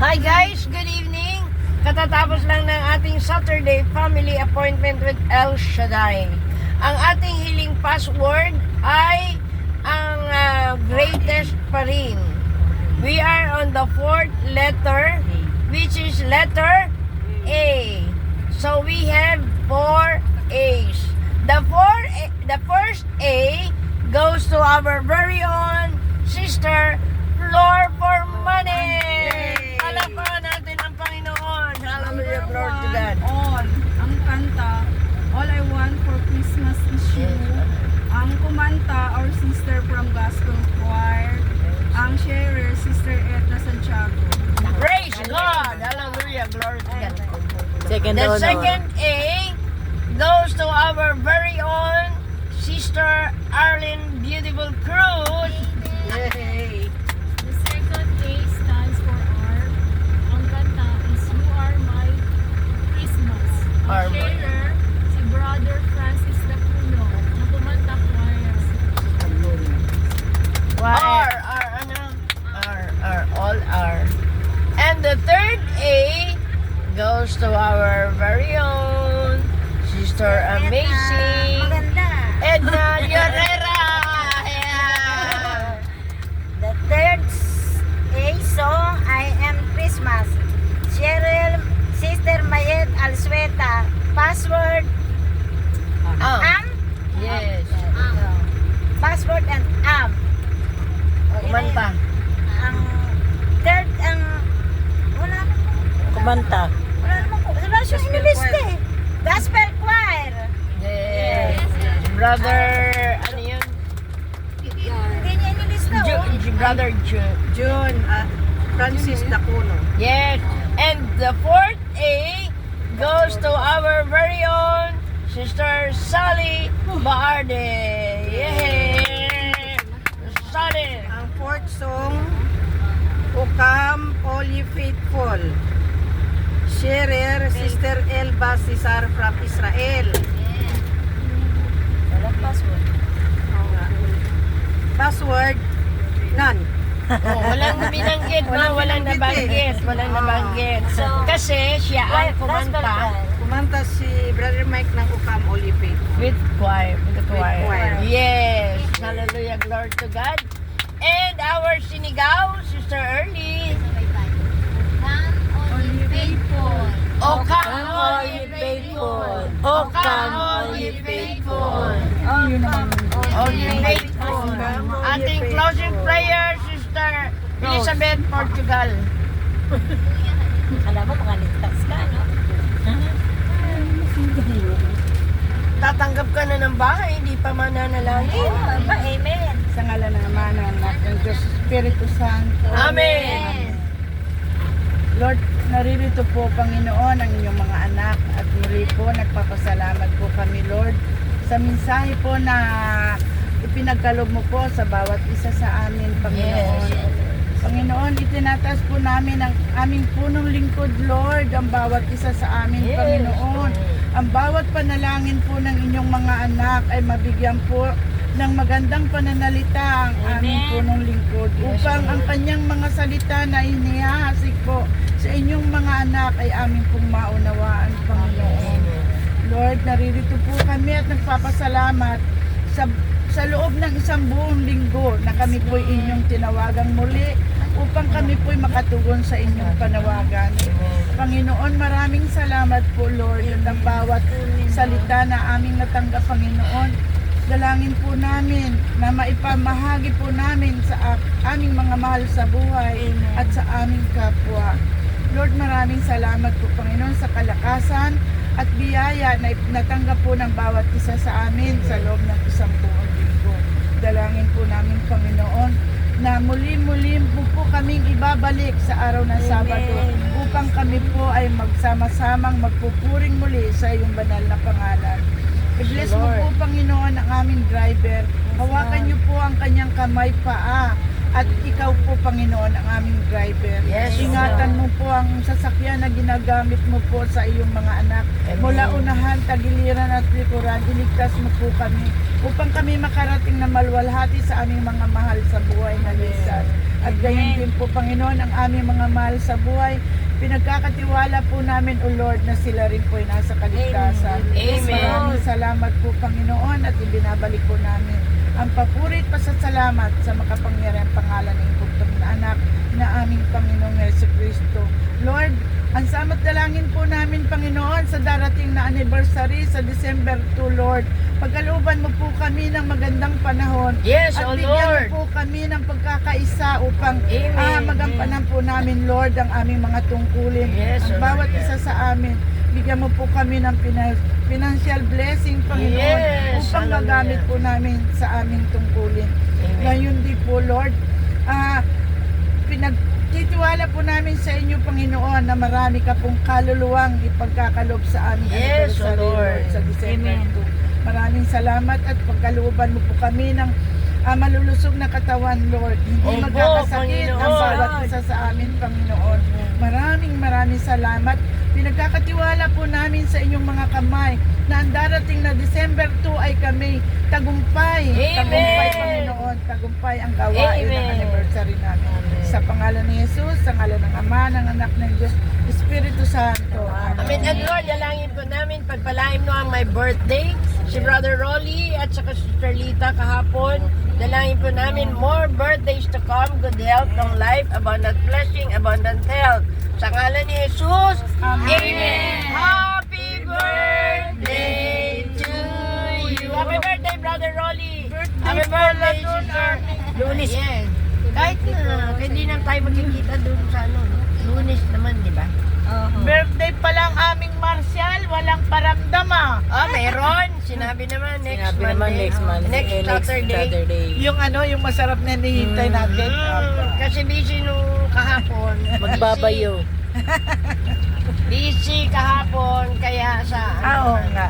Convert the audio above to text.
Hi guys, good evening. Katatapos lang ng ating Saturday family appointment with El Shaddai. Ang ating healing password ay ang greatest pa rin. We are on the fourth letter, which is letter A. So we have 4 A's. The first A goes to our very own sister Flor for money. Palakpakan natin ang Panginoon. Hallelujah, glory to God. Ang kanta, All I Want for Christmas is You. Ang kumanta, our sister from Gospel Choir. Ang sharer, Sister Edna Santiago. Praise God. Hallelujah, glory to God. The Second A goes to our very own sister Arlene Beautiful Cruz. Yay. The second A stands for R. Ang kanta is You Are My Christmas. Are Ang my- sharer, si Brother Francis Dapuno. Ang kumanta choir. All R. And the third A goes to our very own sister Amazing Edna Herrera. Yeah. The third A song, I Am Christmas. Cheryl, Sister Mayet Alsueta. Password, am. Yes. Password and am. Kumanta. Ang third, wala Kumanta. wala siyang inilista eh. Gospel Choir. Yes. Brother, ano yun? Hindi niya inilista oh. Brother June at Francis Dacuno. Yes. And the fourth A goes to our very own sister Sally Baarde. Yay! Sally. Ang fourth song, O Come All Ye Faithful. Sharer, Sister Elba Cesar from Israel. Walang password. Oo nga. Password, none. Oh, walang binanggit, no? Walang nabanggit. Walang nabanggit. So, Kasi siya ang Gospel kumanta Choir. Kumanta si Brother Mike ng O Come All Ye Faithful. with choir. With the choir. choir. Yes. Hallelujah. Glory to God. And our sinigaw, Sister Early. Come on ye faithful. O come all ye faithful. O come all ye faithful. All ye faithful. Ating closing prayer, Sister Elizabeth Portugal. Alam mo, makaligtas ka, no? Tatanggap ka na ng bahay, hindi pa mananalangin. Amen. Sa ngalan ng Ama ng Anak ng Diyos Espiritu Santo. Amen. Lord, naririto po, Panginoon, ang inyong mga anak at muli po, nagpapasalamat po kami, Lord, sa mensahe po na ipinagkaloob mo po sa bawat isa sa amin, Panginoon. Yes. Panginoon, itinataas po namin ang aming punong lingkod, Lord, ang bawat isa sa amin, Yes. Panginoon. Ang bawat panalangin po ng inyong mga anak ay mabigyan po ng magandang pananalita ang aming punong lingkod upang ang kanyang mga salita na inihahasik po sa inyong mga anak ay aming pong maunawaan, Panginoon. Lord, naririto po kami at nagpapasalamat sa loob ng isang buong linggo na kami po inyong tinawagang muli upang kami po'y makatugon sa inyong panawagan. Panginoon, maraming salamat po, Lord, at ang bawat salita na aming natanggap, Panginoon. Dalangin po namin na maipamahagi po namin sa aming mga mahal sa buhay at sa aming kapwa. Lord, maraming salamat po, Panginoon, sa kalakasan at biyaya na natanggap po ng bawat isa sa amin sa loob ng isang buong linggo. Dalangin po namin, Panginoon, na muli-muli po kaming ibabalik sa araw ng Sabado upang kami po ay magsama-samang magpupuring muli sa iyong banal na pangalan. I-bless mo po, Panginoon, ang aming driver. Hawakan niyo po ang kanyang kamay, paa. At ikaw po, Panginoon, ang aming driver. Yes, Ingatan mo po ang sasakyan na ginagamit mo po sa iyong mga anak. Mula unahan, tagiliran at likuran, iligtas mo po kami upang kami makarating na malwalhati sa aming mga mahal sa buhay na lisan. At gayon din po, Panginoon, ang aming mga mahal sa buhay, pinagkakatiwala po namin, O Lord, na sila rin po ay nasa kaligtasan. Amen. Maraming salamat po, Panginoon, at ibinabalik po namin ang papurit pasasalamat sa makapangyarihang pangalan ng bugtong na anak na aming Panginoong Jesucristo. Lord, ang samat dalangin po namin, Panginoon, sa darating na anniversary sa December 2, Lord. Pagkalooban mo po kami ng magandang panahon. Yes, At O bigyan Lord. mo po kami ng pagkakaisa upang Amen. magampanan po namin, Lord, ang aming mga tungkulin. Yes, Ang O bawat Lord. isa sa amin. Bigyan mo po kami ng financial blessing, Panginoon, Yes, upang hallelujah. magamit po namin sa aming tungkulin. Amen. Ngayon din po, Lord, pinagtitiwala po namin sa inyo, Panginoon, na marami ka pong kaluluwang ipagkakalob sa aming Yes, O anniversary, Lord. sa December Amen. 2. Maraming salamat at pagkalooban mo po kami ng malulusog na katawan, Lord. Hindi Opo, magkakasakit ang Panginoon. bawat isa sa amin, Panginoon. Maraming salamat. Pinagkakatiwala po namin sa inyong mga kamay na ang darating na December 2 ay kami tagumpay. Amen. Tagumpay, Panginoon. Tagumpay ang gawain ng Amen. anniversary namin. Amen. Sa pangalan ni Jesus, sa ngalan ng Ama, ng Anak ng Diyos, Espiritu Santo. Amen. And Lord, dalangin po namin, pagpalain mo ang my birthday, si Brother Rolly at saka si Sister Lita kahapon. Dalangin po namin more birthdays to come, good health, long life, abundant blessing, abundant health. Sa ngalan ni Jesus, Amen. Happy birthday to you. Happy birthday, Brother Rolly. Happy birthday, Sister Lunis. Yes. Kahit na, hindi na tayo magkikita doon sa ano, Lunis naman, di ba? Birthday pa lang aming Martial, walang paramdam Meron. Sinabi naman next Sinabi Monday. naman next month. Next Saturday. Yung yung masarap na nihintay natin. Kasi busy nung kahapon. Magbabayo. Busy kahapon, kaya sa Oo nga.